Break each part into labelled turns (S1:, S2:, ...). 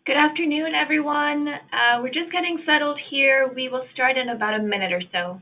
S1: Good afternoon, everyone. We're just getting settled here. We will start in about a minute or so.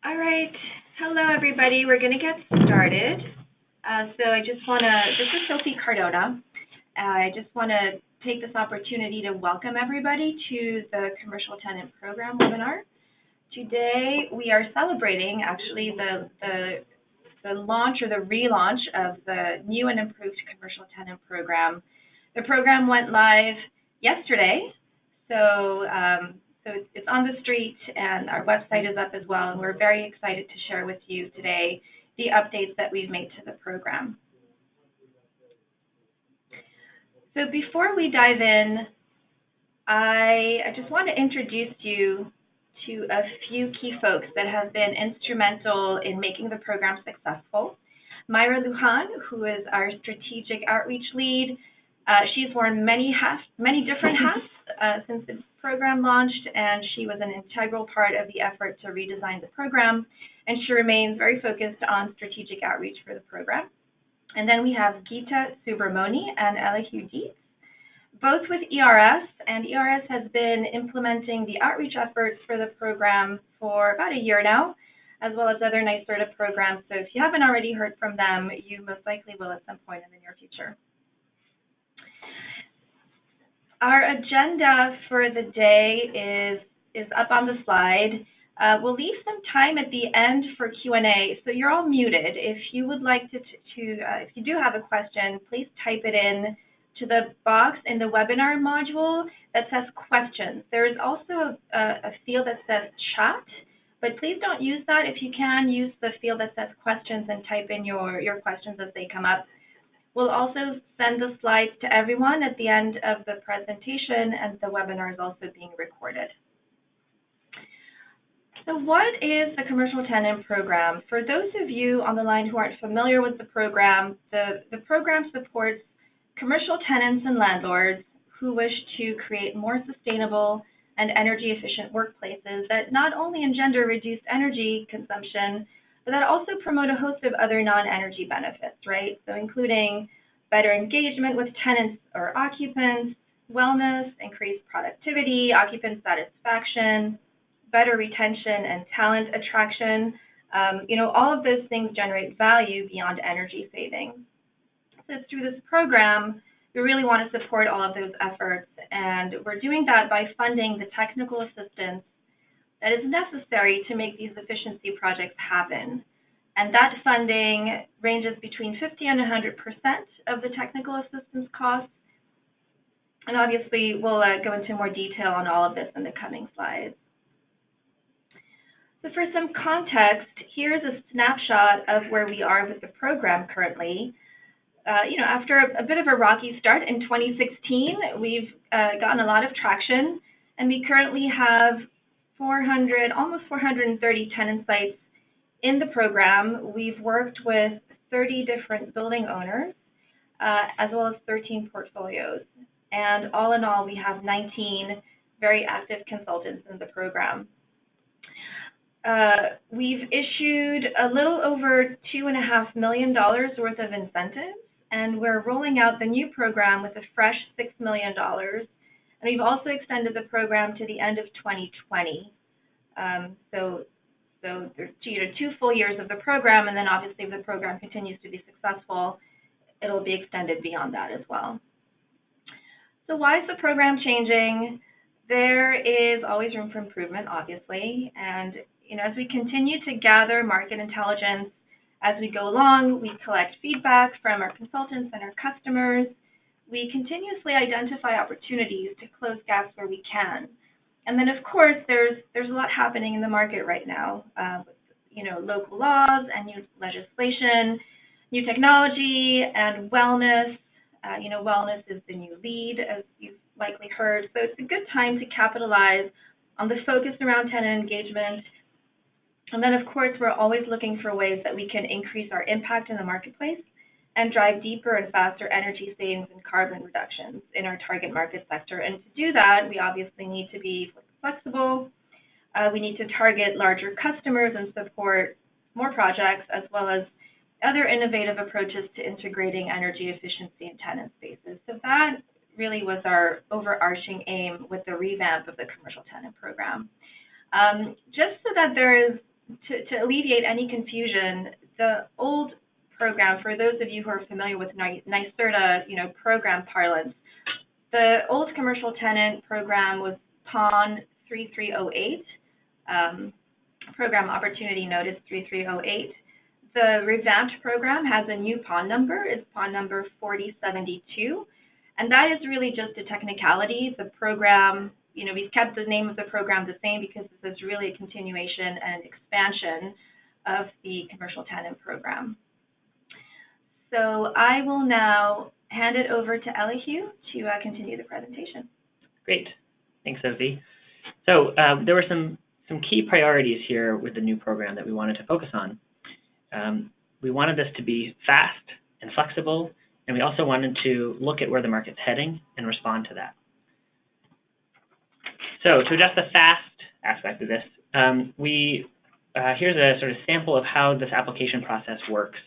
S1: All right. Hello, everybody. We're going to get started. This is Sophie Cardona. I just want to take this opportunity to welcome everybody to the Commercial Tenant Program webinar. Today, we are celebrating actually the launch or the relaunch of the new and improved Commercial Tenant Program. The program went live yesterday, so it's on the street and our website is up as well, and we're very excited to share with you today the updates that we've made to the program. So before we dive in, I just want to introduce you to a few key folks that have been instrumental in making the program successful. Myra Lujan, who is our strategic outreach lead, she's worn many different hats since the program launched, and she was an integral part of the effort to redesign the program, and she remains very focused on strategic outreach for the program. And then we have Geeta Subramoni and Elihu Dietz, both with ERS, and ERS has been implementing the outreach efforts for the program for about a year now, as well as other NYSERDA programs. So if you haven't already heard from them, you most likely will at some point in the near future. Our agenda for the day is up on the slide. We'll leave some time at the end for Q&A, so you're all muted. If you would like if you do have a question, please type it in to the box in the webinar module that says questions. There is also a field that says chat, but please don't use that. If you can, use the field that says questions and type in your questions as they come up. We'll also send the slides to everyone at the end of the presentation, and the webinar is also being recorded. So what is the Commercial Tenant Program? For those of you on the line who aren't familiar with the program program supports commercial tenants and landlords who wish to create more sustainable and energy-efficient workplaces that not only engender reduced energy consumption, but that also promote a host of other non-energy benefits, right? So including better engagement with tenants or occupants, wellness, increased productivity, occupant satisfaction, better retention and talent attraction. All of those things generate value beyond energy savings. So through this program, we really want to support all of those efforts, and we're doing that by funding the technical assistance that is necessary to make these efficiency projects happen. And that funding ranges between 50% and 100% of the technical assistance costs. And obviously, we'll go into more detail on all of this in the coming slides. So for some context, here's a snapshot of where we are with the program currently. After a bit of a rocky start in 2016, we've gotten a lot of traction, and we currently have almost 430 tenant sites in the program. We've worked with 30 different building owners, as well as 13 portfolios. And all in all, we have 19 very active consultants in the program. We've issued a little over $2.5 million worth of incentives, and we're rolling out the new program with a fresh $6 million. And we've also extended the program to the end of 2020. So there's 2 full years of the program, and then obviously if the program continues to be successful, it'll be extended beyond that as well. So why is the program changing? There is always room for improvement, obviously, and as we continue to gather market intelligence as we go along, we collect feedback from our consultants and our customers. We continuously identify opportunities to close gaps where we can. And then, of course, there's a lot happening in the market right now, with local laws and new legislation, new technology, and wellness. Wellness is the new lead, as you've likely heard. So it's a good time to capitalize on the focus around tenant engagement. And then, of course, we're always looking for ways that we can increase our impact in the marketplace and drive deeper and faster energy savings and carbon reductions in our target market sector. And to do that, we obviously need to be flexible. We need to target larger customers and support more projects, as well as other innovative approaches to integrating energy efficiency in tenant spaces. So that really was our overarching aim with the revamp of the Commercial Tenant Program. Just so that to alleviate any confusion, the old program, for those of you who are familiar with NYSERDA, program parlance, the old Commercial Tenant Program was PON 3308, Program Opportunity Notice 3308. The revamped program has a new PON number. It's PON number 4072, and that is really just a technicality. The program, we've kept the name of the program the same because this is really a continuation and expansion of the Commercial Tenant Program. So I will now hand it over to Elihu to continue the presentation.
S2: Great. Thanks, Sophie. So there were some key priorities here with the new program that we wanted to focus on. We wanted this to be fast and flexible, and we also wanted to look at where the market's heading and respond to that. So to address the fast aspect of this, here's a sort of sample of how this application process works.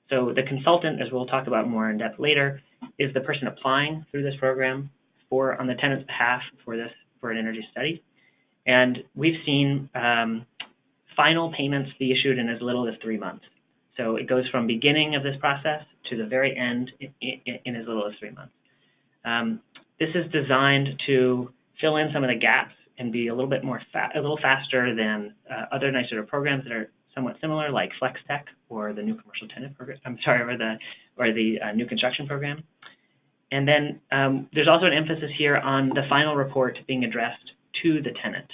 S2: So the consultant, as we'll talk about more in depth later, is the person applying through this program on the tenant's behalf for an energy study. And we've seen final payments be issued in as little as 3 months. So it goes from beginning of this process to the very end in as little as 3 months. This is designed to fill in some of the gaps and be a little bit faster than other NYSERDA programs that are somewhat similar, like FlexTech or the new Commercial Tenant Program. Or the new construction program. And then there's also an emphasis here on the final report being addressed to the tenant.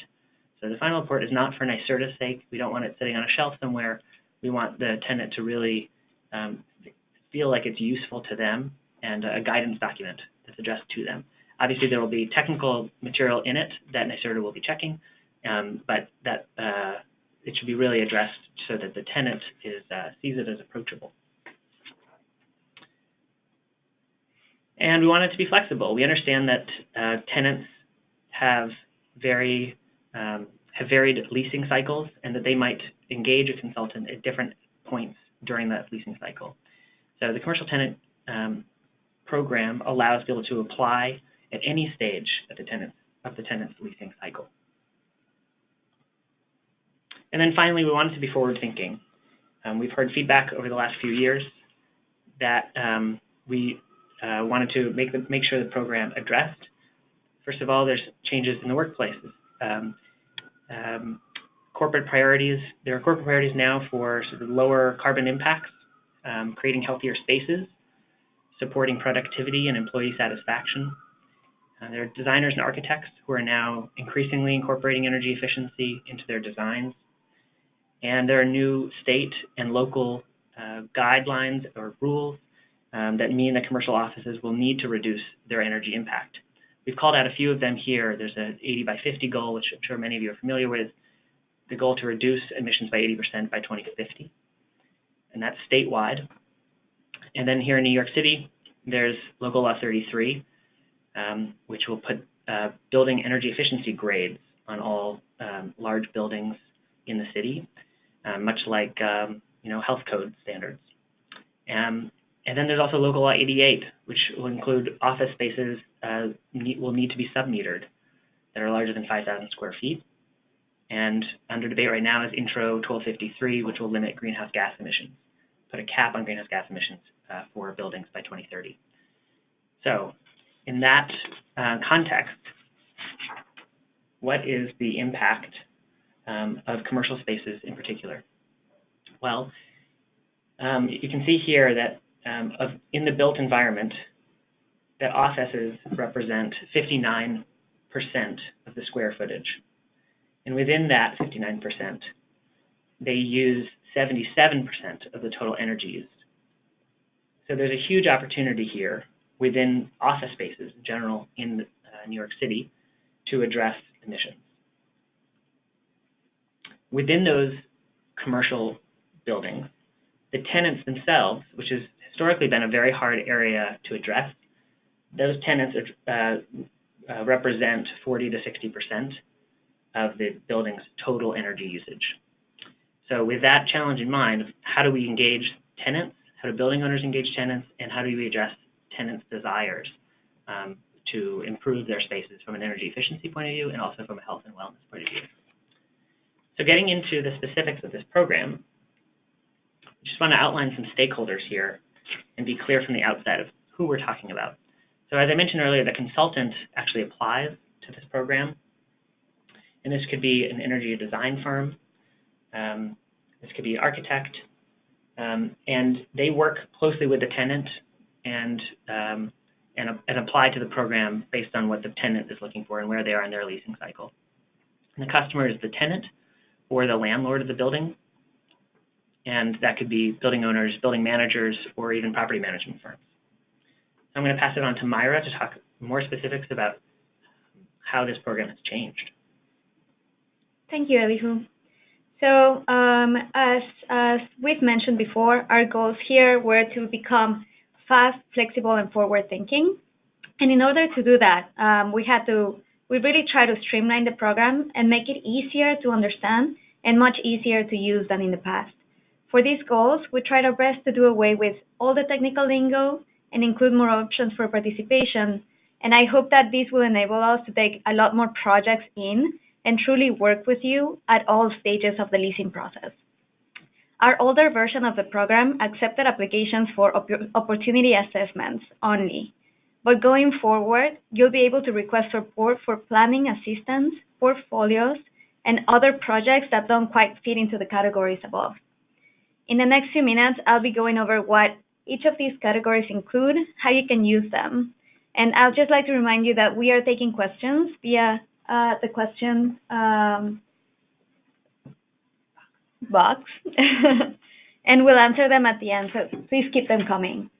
S2: So the final report is not for NYSERDA's sake. We don't want it sitting on a shelf somewhere. We want the tenant to really feel like it's useful to them and a guidance document that's addressed to them. Obviously, there will be technical material in it that NYSERDA will be checking, but that it should be really addressed so that the tenant sees it as approachable. And we want it to be flexible. We understand that tenants have varied leasing cycles, and that they might engage a consultant at different points during that leasing cycle. So the Commercial Tenant Program allows people to apply at any stage of the tenant's leasing cycle. And then finally, we want it to be forward-thinking. We've heard feedback over the last few years that we wanted to make sure the program addressed. First of all, there's changes in the workplaces. Corporate priorities. There are corporate priorities now for sort of lower carbon impacts, creating healthier spaces, supporting productivity and employee satisfaction. There are designers and architects who are now increasingly incorporating energy efficiency into their designs. And there are new state and local guidelines or rules that mean that commercial offices will need to reduce their energy impact. We've called out a few of them here. There's an 80 by 50 goal, which I'm sure many of you are familiar with, the goal to reduce emissions by 80% by 2050, and that's statewide. And then here in New York City, there's Local Law 33, which will put building energy efficiency grades on all large buildings in the city, much like health code standards. And then there's also Local Law 88, which will include office spaces will need to be sub-metered that are larger than 5,000 square feet. And under debate right now is Intro 1253, which will limit greenhouse gas emissions, put a cap on greenhouse gas emissions for buildings by 2030. So in that context, what is the impact of commercial spaces in particular? Well, you can see here that in the built environment, that offices represent 59% of the square footage. And within that 59%, they use 77% of the total energy used. So there's a huge opportunity here within office spaces in general in New York City to address emissions. Within those commercial buildings, the tenants themselves, which has historically been a very hard area to address, those tenants represent 40 to 60% of the building's total energy usage. So with that challenge in mind, how do we engage tenants? How do building owners engage tenants? And how do we address tenants' desires to improve their spaces from an energy efficiency point of view and also from a health and wellness point of view? So getting into the specifics of this program, I just want to outline some stakeholders here and be clear from the outset of who we're talking about. So as I mentioned earlier, the consultant actually applies to this program. And this could be an energy design firm. This could be an architect. And they work closely with the tenant and apply to the program based on what the tenant is looking for and where they are in their leasing cycle. And the customer is the tenant or the landlord of the building. And that could be building owners, building managers, or even property management firms. I'm going to pass it on to Myra to talk more specifics about how this program has changed.
S3: Thank you, Elihu. So as we've mentioned before, our goals here were to become fast, flexible, and forward-thinking. And in order to do that, we really try to streamline the program and make it easier to understand and much easier to use than in the past. For these goals, we tried our best to do away with all the technical lingo and include more options for participation. And I hope that this will enable us to take a lot more projects in and truly work with you at all stages of the leasing process. Our older version of the program accepted applications for opportunity assessments only. But going forward, you'll be able to request support for planning assistance, portfolios, and other projects that don't quite fit into the categories above. In the next few minutes, I'll be going over what each of these categories include, how you can use them. And I'd just like to remind you that we are taking questions via the question box, and we'll answer them at the end, so please keep them coming.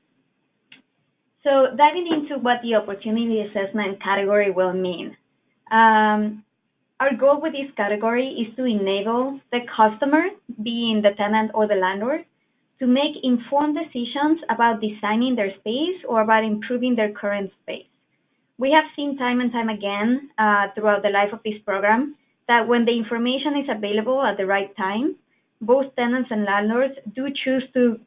S3: So diving into what the opportunity assessment category will mean. Our goal with this category is to enable the customer, being the tenant or the landlord, to make informed decisions about designing their space or about improving their current space. We have seen time and time again throughout the life of this program that when the information is available at the right time, both tenants and landlords do choose to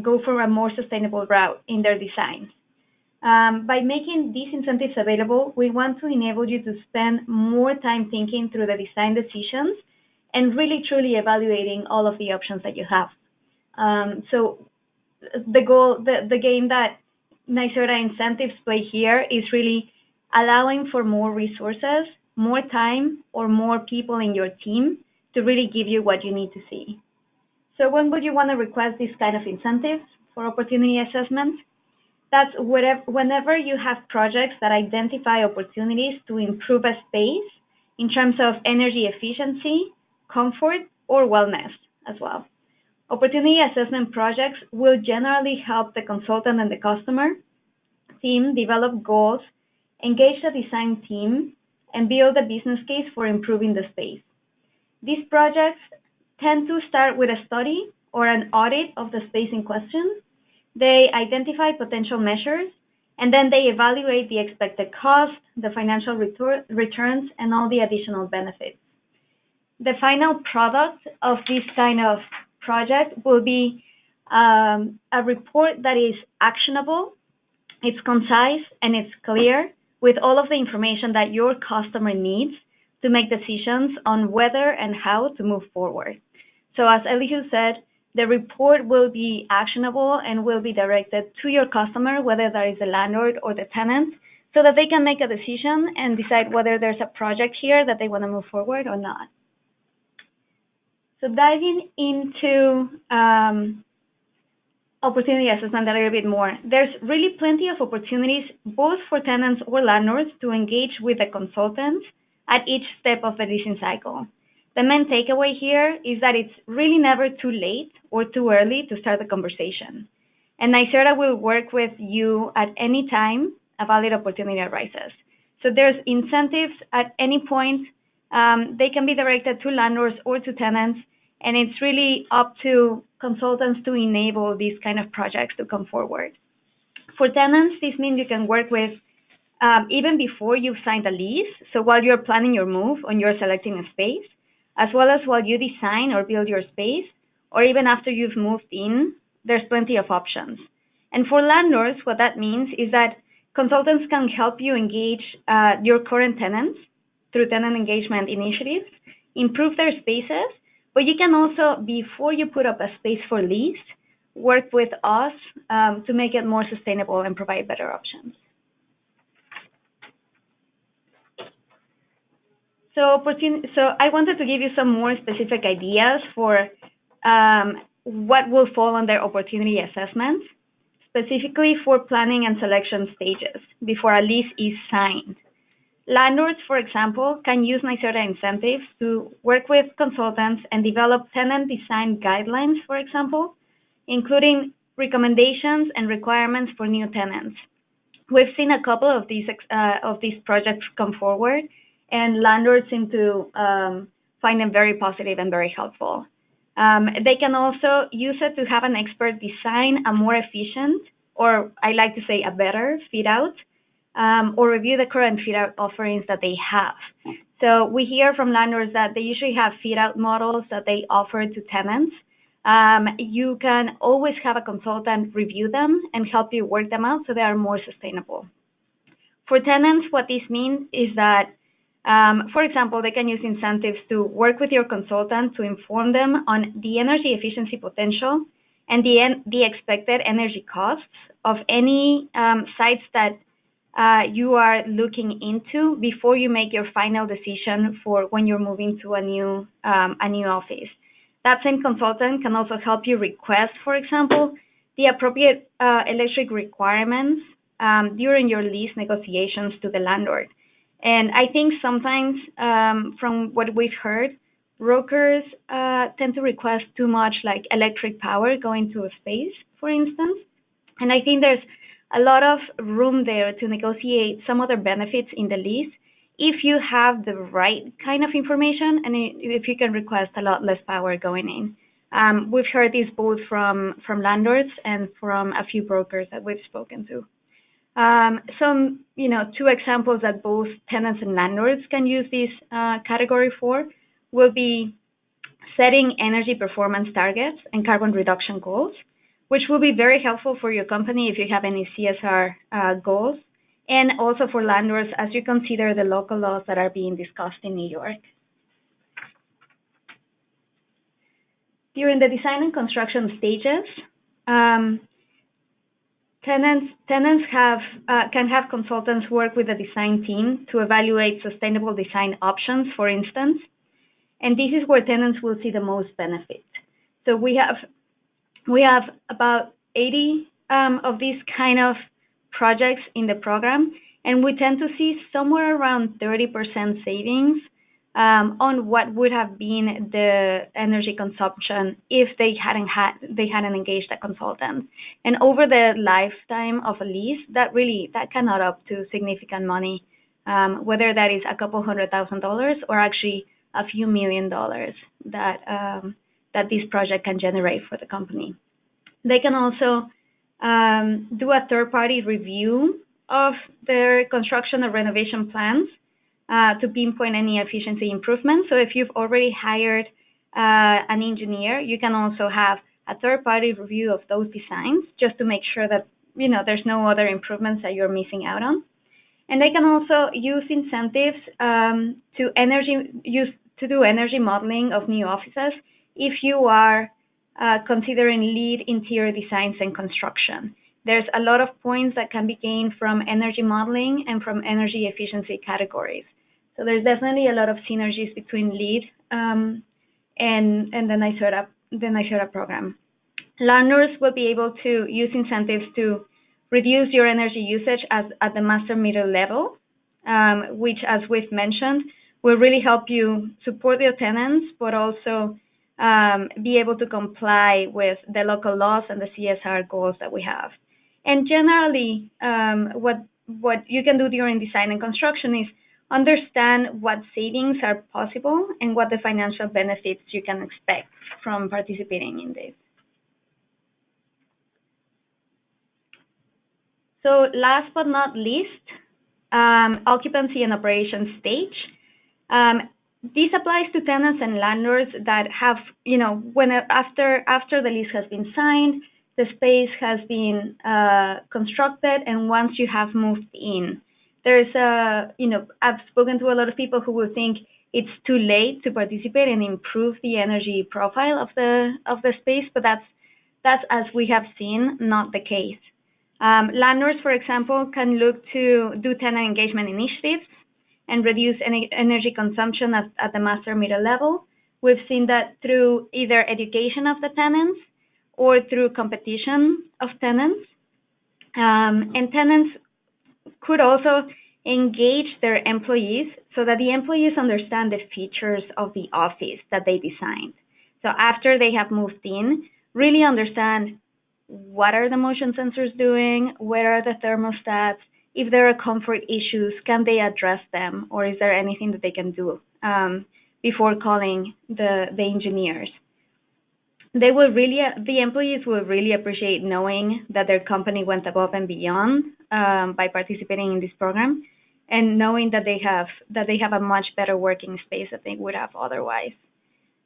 S3: go for a more sustainable route in their designs. By making these incentives available, we want to enable you to spend more time thinking through the design decisions and really truly evaluating all of the options that you have. So the game that NYSERDA incentives play here is really allowing for more resources, more time, or more people in your team to really give you what you need to see. So when would you want to request this kind of incentives for opportunity assessments? That's whenever you have projects that identify opportunities to improve a space in terms of energy efficiency, comfort, or wellness as well. Opportunity assessment projects will generally help the consultant and the customer team develop goals, engage the design team, and build a business case for improving the space. These projects tend to start with a study or an audit of the space in question. They identify potential measures, and then they evaluate the expected cost, the financial returns, and all the additional benefits. The final product of this kind of project will be a report that is actionable, it's concise, and it's clear with all of the information that your customer needs to make decisions on whether and how to move forward. So as Elihu said, the report will be actionable and will be directed to your customer, whether that is the landlord or the tenant, so that they can make a decision and decide whether there's a project here that they want to move forward or not. So diving into opportunity assessment a little bit more, there's really plenty of opportunities both for tenants or landlords to engage with the consultants at each step of the leasing cycle. The main takeaway here is that it's really never too late or too early to start the conversation. And NYSERDA will work with you at any time a valid opportunity arises. So there's incentives at any point. They can be directed to landlords or to tenants, and it's really up to consultants to enable these kind of projects to come forward. For tenants, this means you can work with even before you've signed a lease, so while you're planning your move or you're selecting a space, as well as while you design or build your space, or even after you've moved in, there's plenty of options. And for landlords, what that means is that consultants can help you engage your current tenants through tenant engagement initiatives, improve their spaces, but you can also, before you put up a space for lease, work with us to make it more sustainable and provide better options. So I wanted to give you some more specific ideas for what will fall under opportunity assessments, specifically for planning and selection stages before a lease is signed. Landlords, for example, can use NYSERDA incentives to work with consultants and develop tenant design guidelines, for example, including recommendations and requirements for new tenants. We've seen a couple of these projects come forward, and landlords seem to find them very positive and very helpful. They can also use it to have an expert design a more efficient, or I like to say a better fit out, or review the current fit out offerings that they have. So we hear from landlords that they usually have fit out models that they offer to tenants. You can always have a consultant review them and help you work them out so they are more sustainable. For tenants, what this means is that for example, they can use incentives to work with your consultant to inform them on the energy efficiency potential and the expected energy costs of any sites that you are looking into before you make your final decision for when you're moving to a new office. That same consultant can also help you request, for example, the appropriate electric requirements during your lease negotiations to the landlord. And I think sometimes, from what we've heard, brokers tend to request too much, like electric power going to a space, for instance. And I think there's a lot of room there to negotiate some other benefits in the lease if you have the right kind of information and if you can request a lot less power going in. We've heard this both from landlords and from a few brokers that we've spoken to. Some, two examples that both tenants and landlords can use this category for will be setting energy performance targets and carbon reduction goals, which will be very helpful for your company if you have any CSR goals, and also for landlords as you consider the local laws that are being discussed in New York. During the design and construction stages, tenants can have consultants work with the design team to evaluate sustainable design options, for instance, and this is where tenants will see the most benefit. So we have about 80 of these kind of projects in the program, and we tend to see somewhere around 30% savings on what would have been the energy consumption if they hadn't engaged a consultant. And over the lifetime of a lease, that can add up to significant money, whether that is a couple $100,000 or actually a few $1 million that this project can generate for the company. They can also do a third-party review of their construction or renovation plans to pinpoint any efficiency improvements. So if you've already hired an engineer, you can also have a third-party review of those designs just to make sure that, there's no other improvements that you're missing out on. And they can also use incentives to do energy modeling of new offices if you are considering LEED interior designs and construction. There's a lot of points that can be gained from energy modeling and from energy efficiency categories. So there's definitely a lot of synergies between LEED and the NYSERDA program. Landlords will be able to use incentives to reduce your energy usage at the master meter level, which, as we've mentioned, will really help you support your tenants, but also be able to comply with the local laws and the CSR goals that we have. And generally, what you can do during design and construction is understand what savings are possible and what the financial benefits you can expect from participating in this. So last but not least, occupancy and operation stage. This applies to tenants and landlords that have, after the lease has been signed, the space has been constructed, and once you have moved in. There's I've spoken to a lot of people who will think it's too late to participate and improve the energy profile of the space, but that's, as we have seen, not the case. Landlords, for example, can look to do tenant engagement initiatives and reduce energy consumption at the master meter level. We've seen that through either education of the tenants or through competition of tenants. And tenants could also engage their employees so that the employees understand the features of the office that they designed. So after they have moved in, really understand what are the motion sensors doing, where are the thermostats, if there are comfort issues, can they address them, or is there anything that they can do before calling the engineers. The employees will really appreciate knowing that their company went above and beyond by participating in this program, and knowing that they have a much better working space than they would have otherwise.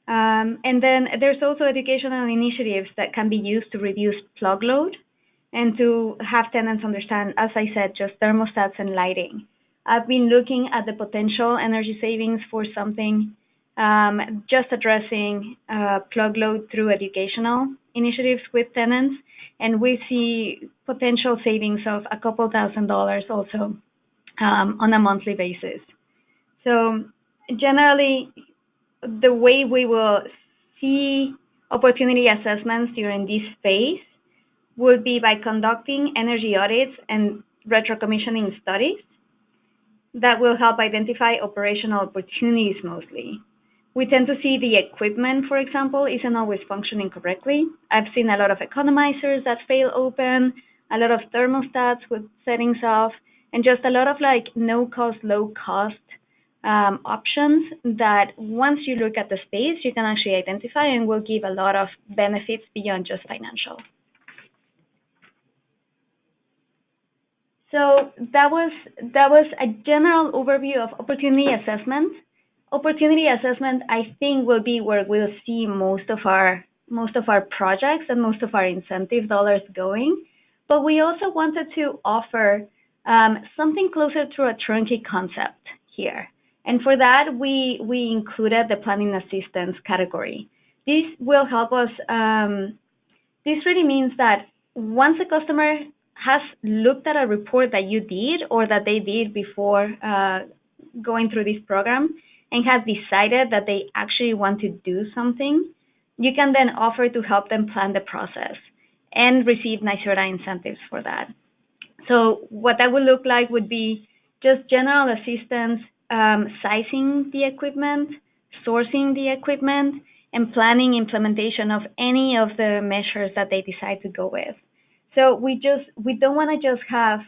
S3: And then there's also educational initiatives that can be used to reduce plug load and to have tenants understand, as I said, just thermostats and lighting. I've been looking at the potential energy savings for something just addressing plug load through educational initiatives with tenants, and we see potential savings of a couple $1,000s also on a monthly basis. So generally, the way we will see opportunity assessments during this phase would be by conducting energy audits and retrocommissioning studies that will help identify operational opportunities mostly. We tend to see the equipment, for example, isn't always functioning correctly. I've seen a lot of economizers that fail open, a lot of thermostats with settings off, and just a lot of no-cost, low-cost options that once you look at the space, you can actually identify and will give a lot of benefits beyond just financial. So that was a general overview of opportunity assessment. Opportunity assessment, I think, will be where we'll see most of our projects and most of our incentive dollars going. But we also wanted to offer something closer to a turnkey concept here. And for that, we included the planning assistance category. This will help us. This really means that once a customer has looked at a report that you did or that they did before going through this program and has decided that they actually want to do something, you can then offer to help them plan the process and receive NYSERDA incentives for that. So what that would look like would be just general assistance, sizing the equipment, sourcing the equipment, and planning implementation of any of the measures that they decide to go with. So we don't want to just have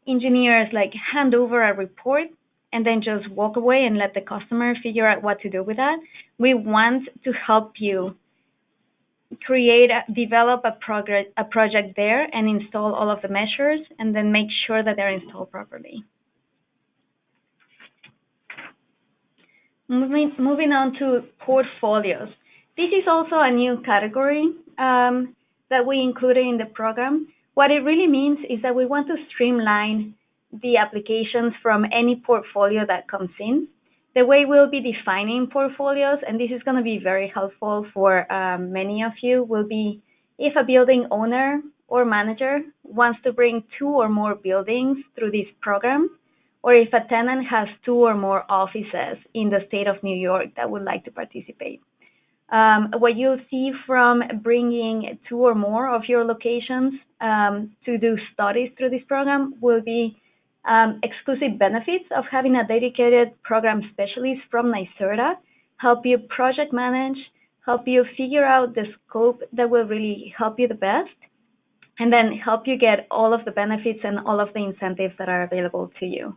S3: engineers hand over a report and then just walk away and let the customer figure out what to do with that. We want to help you develop a project there and install all of the measures and then make sure that they're installed properly. Moving on to portfolios. This is also a new category that we included in the program. What it really means is that we want to streamline the applications from any portfolio that comes in. The way we'll be defining portfolios, and this is going to be very helpful for many of you, will be if a building owner or manager wants to bring 2 or more buildings through this program, or if a tenant has 2 or more offices in the state of New York that would like to participate. What you'll see from bringing 2 or more of your locations to do studies through this program will be exclusive benefits of having a dedicated program specialist from NYSERDA help you project manage, help you figure out the scope that will really help you the best, and then help you get all of the benefits and all of the incentives that are available to you.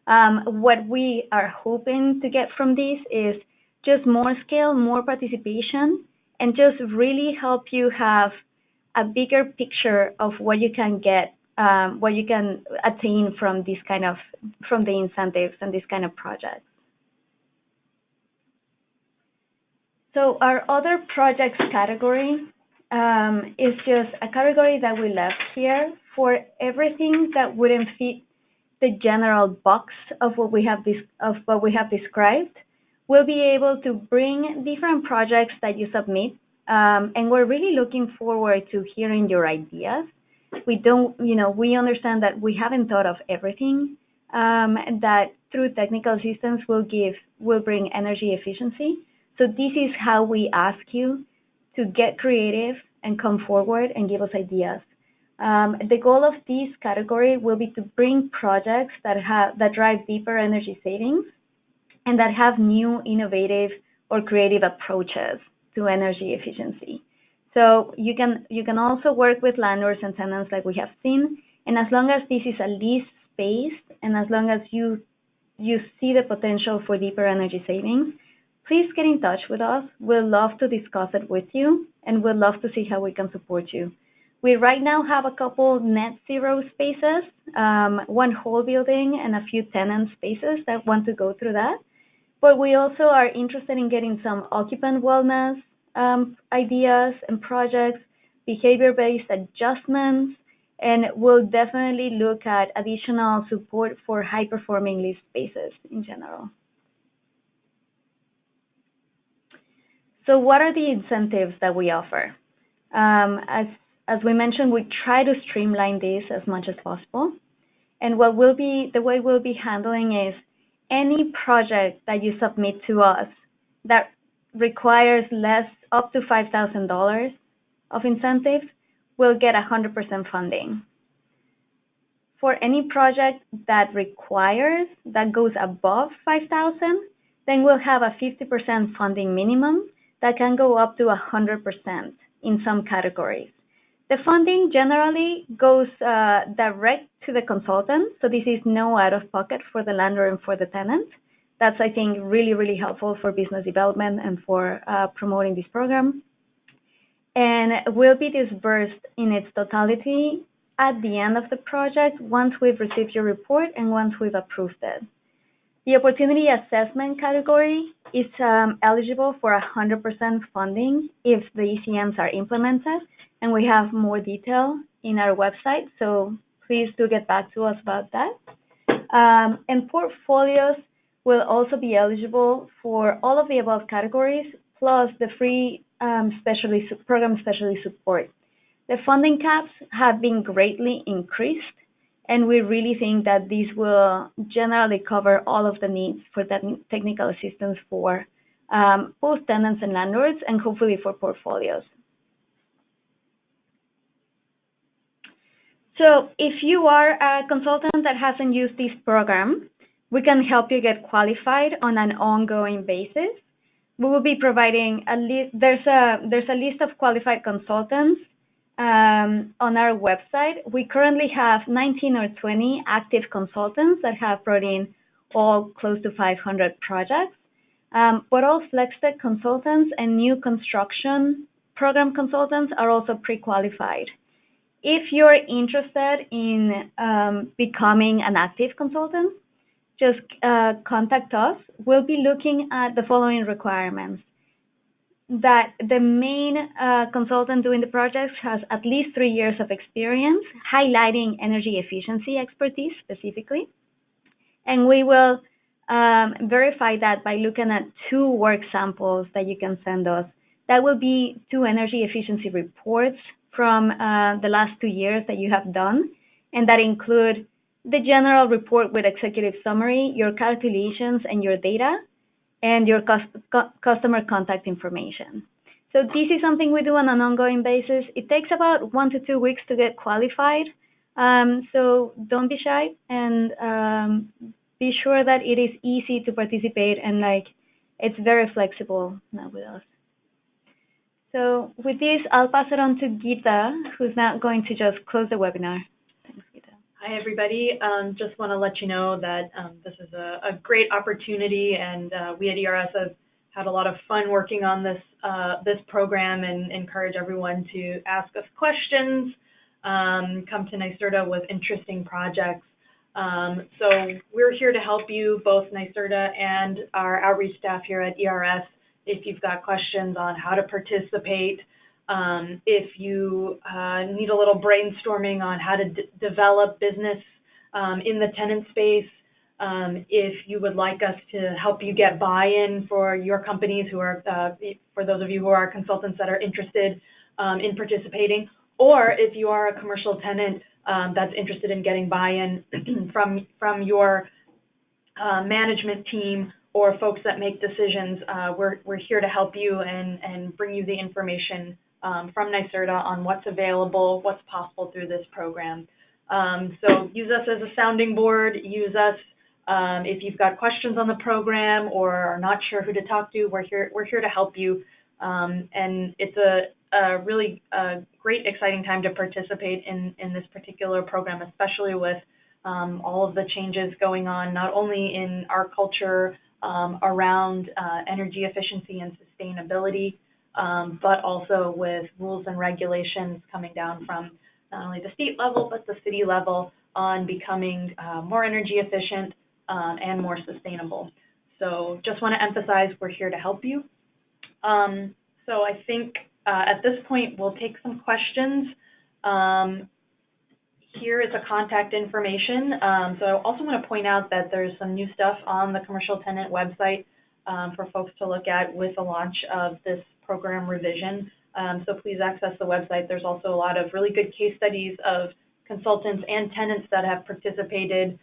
S3: What we are hoping to get from this is just more scale, more participation, and just really help you have a bigger picture of what you can get, what you can attain from from the incentives and this kind of projects. So our other projects category is just a category that we left here for everything that wouldn't fit the general box of what we have described. We'll be able to bring different projects that you submit, and we're really looking forward to hearing your ideas. We understand that we haven't thought of everything, and that through technical assistance will bring energy efficiency. So this is how we ask you to get creative and come forward and give us ideas. The goal of this category will be to bring projects that drive deeper energy savings and that have new, innovative, or creative approaches to energy efficiency. So you can also work with landlords and tenants like we have seen, and as long as this is a leased space, and as long as you see the potential for deeper energy savings, please get in touch with us. We'd love to discuss it with you, and we'd love to see how we can support you. We right now have a couple net zero spaces, 1 whole building and a few tenant spaces that want to go through that. But we also are interested in getting some occupant wellness ideas and projects, behavior-based adjustments, and we'll definitely look at additional support for high-performing leased spaces in general. So what are the incentives that we offer? As we mentioned, we try to streamline this as much as possible. And the way we'll be handling is any project that you submit to us that requires up to $5,000 of incentives will get 100% funding. For any project that goes above $5,000, then we'll have a 50% funding minimum that can go up to 100% in some categories. The funding generally goes direct to the consultant, so this is no out-of-pocket for the landlord and for the tenant. That's, I think, really, really helpful for business development and for promoting this program. And will be disbursed in its totality at the end of the project once we've received your report and once we've approved it. The opportunity assessment category is eligible for 100% funding if the ECMs are implemented, and we have more detail in our website, so please do get back to us about that. And portfolios will also be eligible for all of the above categories, plus the free program specialist support. The funding caps have been greatly increased, and we really think that these will generally cover all of the needs for that technical assistance for both tenants and landlords, and hopefully for portfolios. So if you are a consultant that hasn't used this program, we can help you get qualified on an ongoing basis. We will be providing a list. There's a list of qualified consultants on our website. We currently have 19 or 20 active consultants that have brought in all close to 500 projects. But all FlexTech consultants and new construction program consultants are also pre-qualified. If you're interested in becoming an active consultant, just contact us. We'll be looking at the following requirements. that the main consultant doing the projects has at least 3 years of experience, highlighting energy efficiency expertise specifically. And we will verify that by looking at 2 work samples that you can send us. That will be 2 energy efficiency reports from the last 2 years that you have done, and that include the general report with executive summary, your calculations and your data, and your customer contact information. So this is something we do on an ongoing basis. It takes about 1 to 2 weeks to get qualified. So don't be shy, and be sure that it is easy to participate, and it's very flexible now with us. So with this, I'll pass it on to Gita, who's now going to just close the webinar. Thanks, Gita.
S4: Hi, everybody. Just want to let you know that this is a great opportunity, and we at ERS have had a lot of fun working on this program, and encourage everyone to ask us questions, come to NYSERDA with interesting projects. So we're here to help you, both NYSERDA and our outreach staff here at ERS, if you've got questions on how to participate, if you need a little brainstorming on how to develop business in the tenant space, if you would like us to help you get buy-in for your companies who are, for those of you who are consultants that are interested in participating, or if you are a commercial tenant that's interested in getting buy-in from your management team or folks that make decisions, we're here to help you and bring you the information from NYSERDA on what's available, what's possible through this program. So use us as a sounding board. Use us if you've got questions on the program or are not sure who to talk to. We're here to help you, and it's a really great, exciting time to participate in this particular program, especially with all of the changes going on, not only in our culture around energy efficiency and sustainability, but also with rules and regulations coming down from not only the state level, but the city level on becoming more energy efficient and more sustainable. So just want to emphasize we're here to help you. So I think at this point, we'll take some questions. Here is a contact information. So I also want to point out that there's some new stuff on the Commercial Tenant website for folks to look at with the launch of this program revision. So please access the website. There's also a lot of really good case studies of consultants and tenants that have participated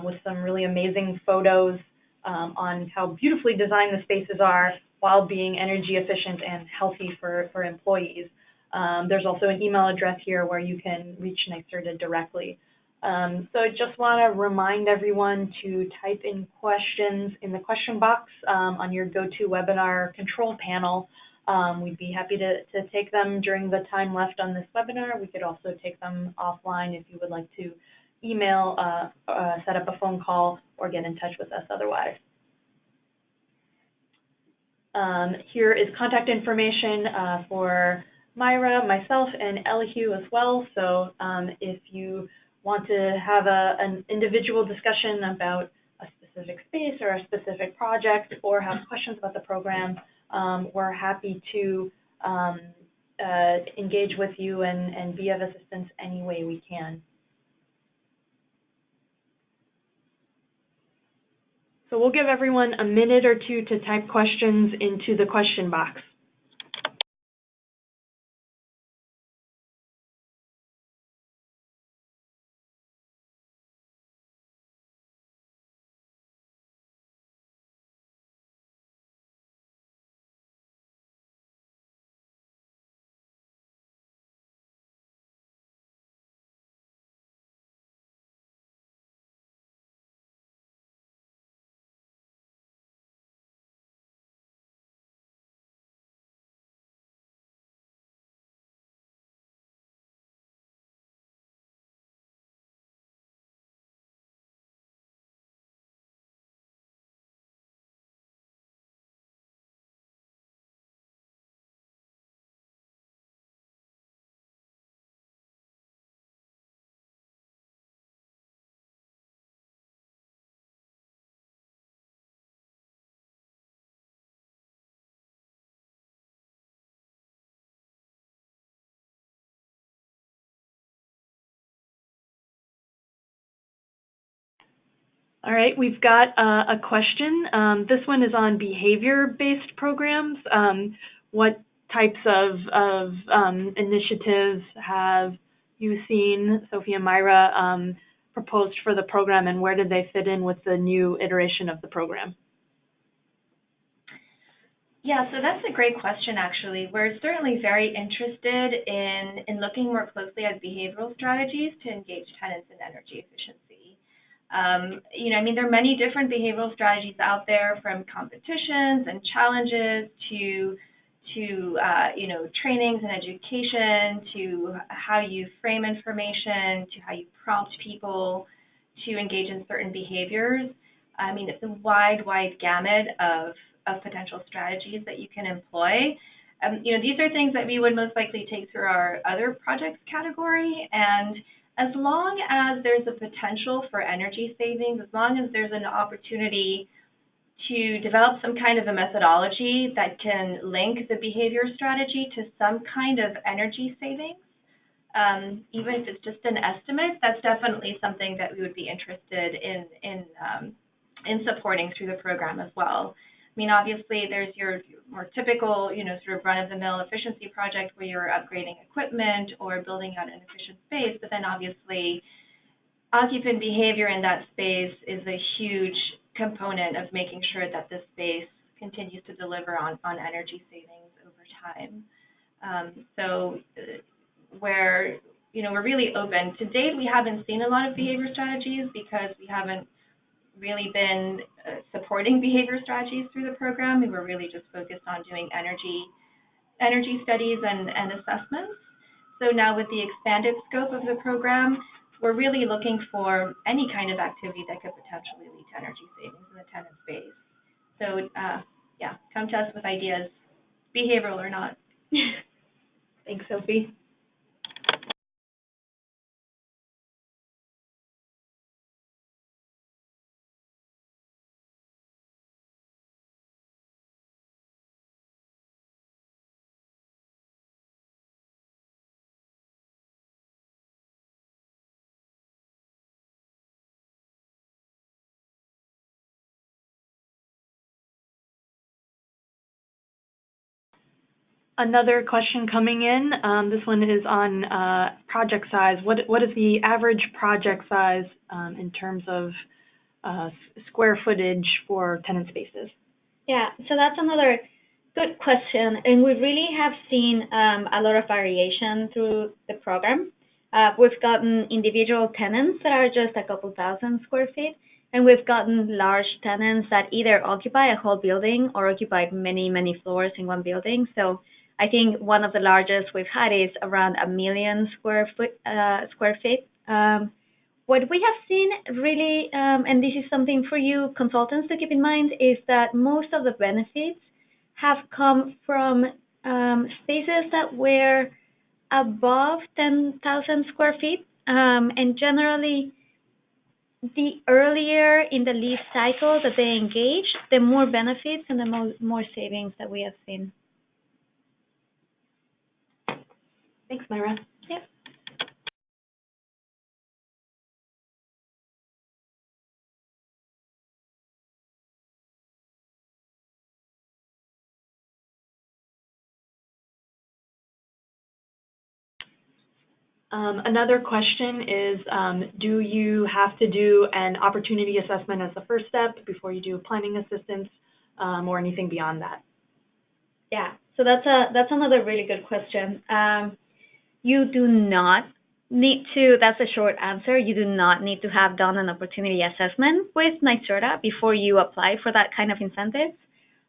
S4: with some really amazing photos on how beautifully designed the spaces are while being energy efficient and healthy for employees. There's also an email address here where you can reach NYSERDA directly. So I just want to remind everyone to type in questions in the question box on your GoToWebinar control panel. We'd be happy to take them during the time left on this webinar. We could also take them offline if you would like to email, set up a phone call, or get in touch with us otherwise. Here is contact information for Myra, myself, and Elihu as well. So if you want to have an individual discussion about a specific space or a specific project, or have questions about the program, we're happy to engage with you and be of assistance any way we can. So we'll give everyone a minute or two to type questions into the question box. All right, we've got a question. This one is on behavior-based programs. What types of initiatives have you seen, Sophie and Myra, proposed for the program, and where did they fit in with the new iteration of the program?
S1: Yeah, so that's a great question, actually. We're certainly very interested in looking more closely at behavioral strategies to engage tenants in energy efficiency. There are many different behavioral strategies out there, from competitions and challenges to trainings and education, to how you frame information, to how you prompt people to engage in certain behaviors. It's a wide gamut of potential strategies that you can employ. These are things that we would most likely take through our other projects category, and as long as there's a potential for energy savings, as long as there's an opportunity to develop some kind of a methodology that can link the behavior strategy to some kind of energy savings, even if it's just an estimate, that's definitely something that we would be interested in supporting through the program as well. Obviously, there's your more typical, sort of run-of-the-mill efficiency project where you're upgrading equipment or building out an efficient space, but then obviously occupant behavior in that space is a huge component of making sure that this space continues to deliver on energy savings over time. We're really open. To date, we haven't seen a lot of behavior strategies because we haven't really been supporting behavior strategies through the program. We were really just focused on doing energy studies and assessments. So now with the expanded scope of the program, we're really looking for any kind of activity that could potentially lead to energy savings in the tenant space. So come to us with ideas, behavioral or not.
S4: Thanks, Sophie. Another question coming in. This one is on project size. What is the average project size in terms of square footage for tenant spaces?
S3: Yeah, so that's another good question, and we really have seen a lot of variation through the program. We've gotten individual tenants that are just a couple thousand square feet, and we've gotten large tenants that either occupy a whole building or occupy many floors in one building. So I think one of the largest we've had is around 1 million square feet. What we have seen really, and this is something for you consultants to keep in mind, is that most of the benefits have come from spaces that were above 10,000 square feet. And generally, the earlier in the lease cycle that they engage, the more benefits and the more savings that we have seen.
S4: Thanks, Myra.
S3: Yep.
S4: Another question is, do you have to do an opportunity assessment as the first step before you do planning assistance, or anything beyond that?
S3: Yeah, so that's another really good question. You do not need to, that's a short answer, you do not need to have done an opportunity assessment with NYSERDA before you apply for that kind of incentives.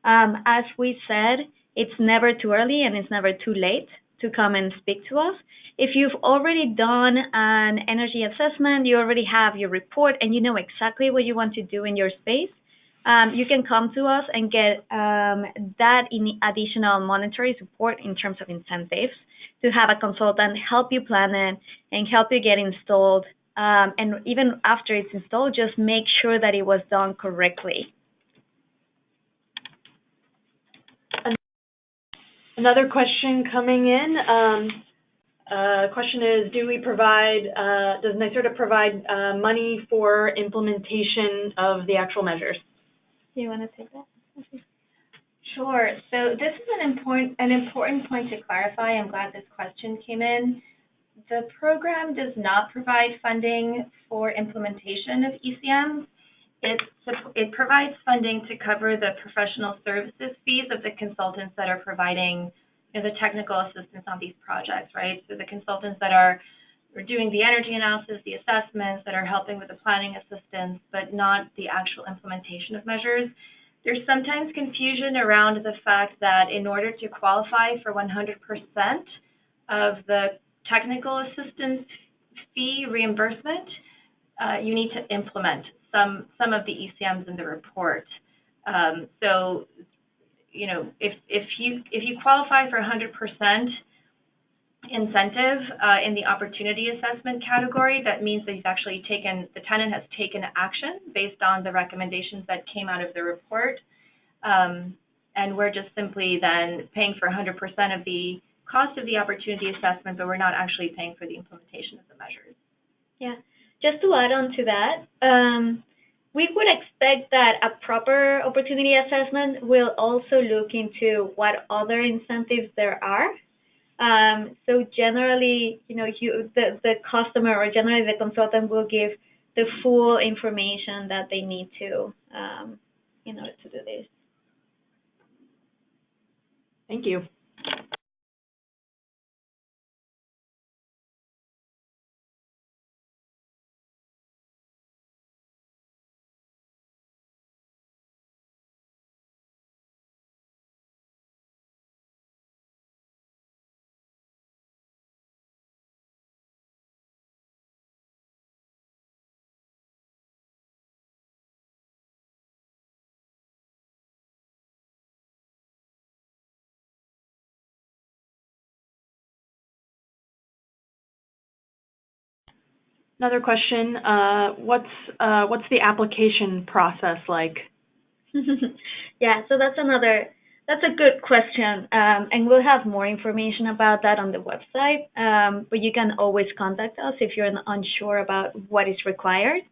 S3: As we said, it's never too early and it's never too late to come and speak to us. If you've already done an energy assessment, you already have your report and you know exactly what you want to do in your space, you can come to us and get that additional monetary support in terms of incentives to have a consultant help you plan it and help you get installed. And even after it's installed, just make sure that it was done correctly.
S4: Another question coming in. Question is, does NYSERDA provide money for implementation of the actual measures?
S3: Do you want to take that?
S1: Sure. So this is an important point to clarify. I'm glad this question came in. The program does not provide funding for implementation of ECMs. It provides funding to cover the professional services fees of the consultants that are providing the technical assistance on these projects, right? So the consultants that are doing the energy analysis, the assessments, that are helping with the planning assistance, but not the actual implementation of measures. There's sometimes confusion around the fact that in order to qualify for 100% of the technical assistance fee reimbursement, you need to implement some of the ECMs in the report. So, you know, if you qualify for 100% incentive in the opportunity assessment category, that means that the tenant has taken action based on the recommendations that came out of the report, and we're just simply then paying for 100% of the cost of the opportunity assessment, but we're not actually paying for the implementation of the measures.
S3: Yeah, just to add on to that, we would expect that a proper opportunity assessment will also look into what other incentives there are. So generally, you know, the customer or generally the consultant will give the full information that they need to in order to do this.
S4: Thank you. Another question, what's the application process like?
S3: Yeah, so that's a good question, and we'll have more information about that on the website, but you can always contact us if you're unsure about what is required.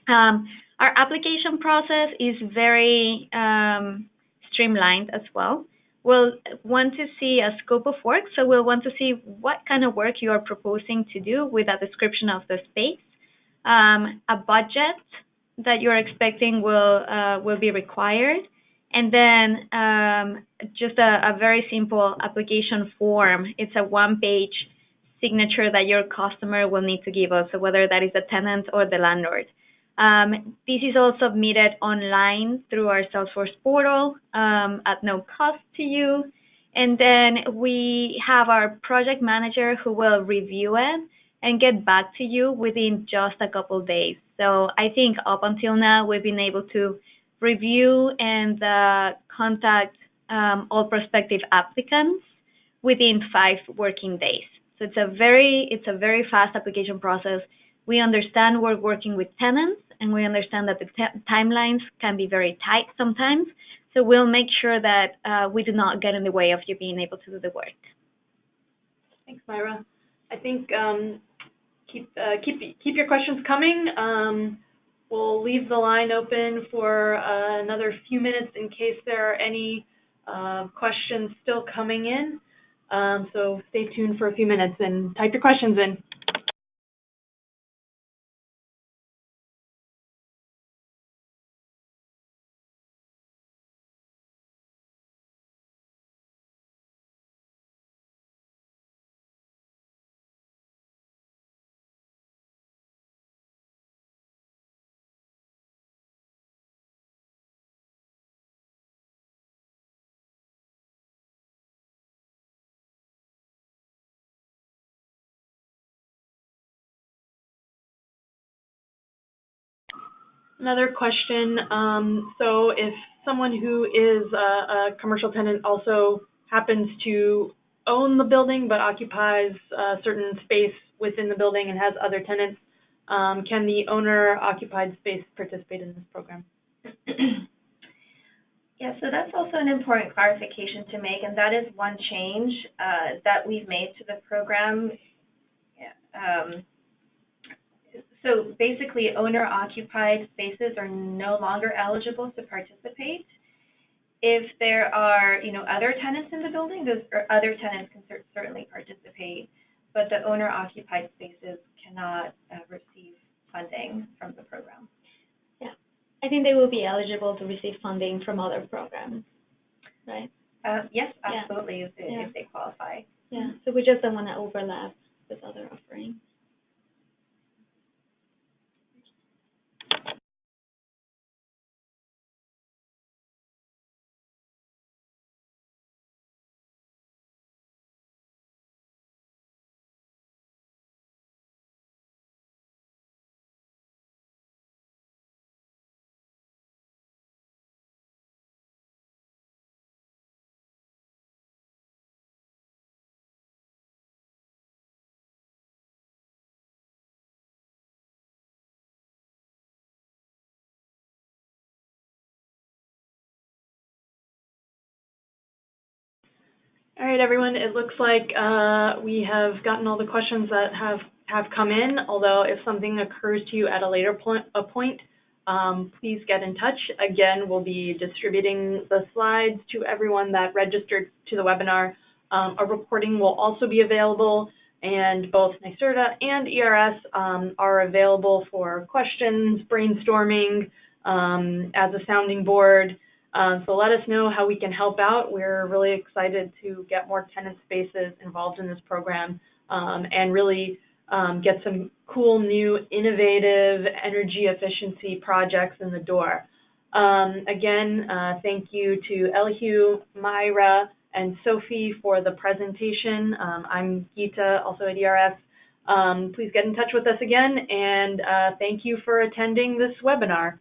S3: Our application process is very streamlined as well. We'll want to see a scope of work, so we'll want to see what kind of work you are proposing to do with a description of the space. A budget that you're expecting will be required, and then just a very simple application form. It's a one-page signature that your customer will need to give us, so whether that is the tenant or the landlord. This is all submitted online through our Salesforce portal at no cost to you. And then we have our project manager who will review it and get back to you within just a couple days. So I think up until now, we've been able to review and contact all prospective applicants within 5 working days. So it's a very fast application process. We understand we're working with tenants, and we understand that the timelines can be very tight sometimes. So we'll make sure that we do not get in the way of you being able to do the work.
S4: Thanks, Myra. I think keep your questions coming. We'll leave the line open for another few minutes in case there are any questions still coming in. So stay tuned for a few minutes and type your questions in. Another question, so if someone who is a commercial tenant also happens to own the building but occupies a certain space within the building and has other tenants, can the owner-occupied space participate in this program?
S1: Yeah, so that's also an important clarification to make, and that is one change that we've made to the program. So basically, owner-occupied spaces are no longer eligible to participate. If there are, other tenants in the building, those or other tenants can certainly participate, but the owner-occupied spaces cannot receive funding from the program.
S3: Yeah, I think they will be eligible to receive funding from other programs, right?
S1: Yes, absolutely, if they qualify.
S3: Yeah, so we just don't want to overlap with other offerings.
S4: All right, everyone. It looks like we have gotten all the questions that have come in. Although, if something occurs to you at a later point, please get in touch. Again, we'll be distributing the slides to everyone that registered to the webinar. A recording will also be available, and both NYSERDA and ERS are available for questions, brainstorming, as a sounding board. So let us know how we can help out. We're really excited to get more tenant spaces involved in this program and really get some cool, new, innovative energy efficiency projects in the door. Again, thank you to Elihu, Myra, and Sophie for the presentation. I'm Geeta, also at ERS. Please get in touch with us again, and thank you for attending this webinar.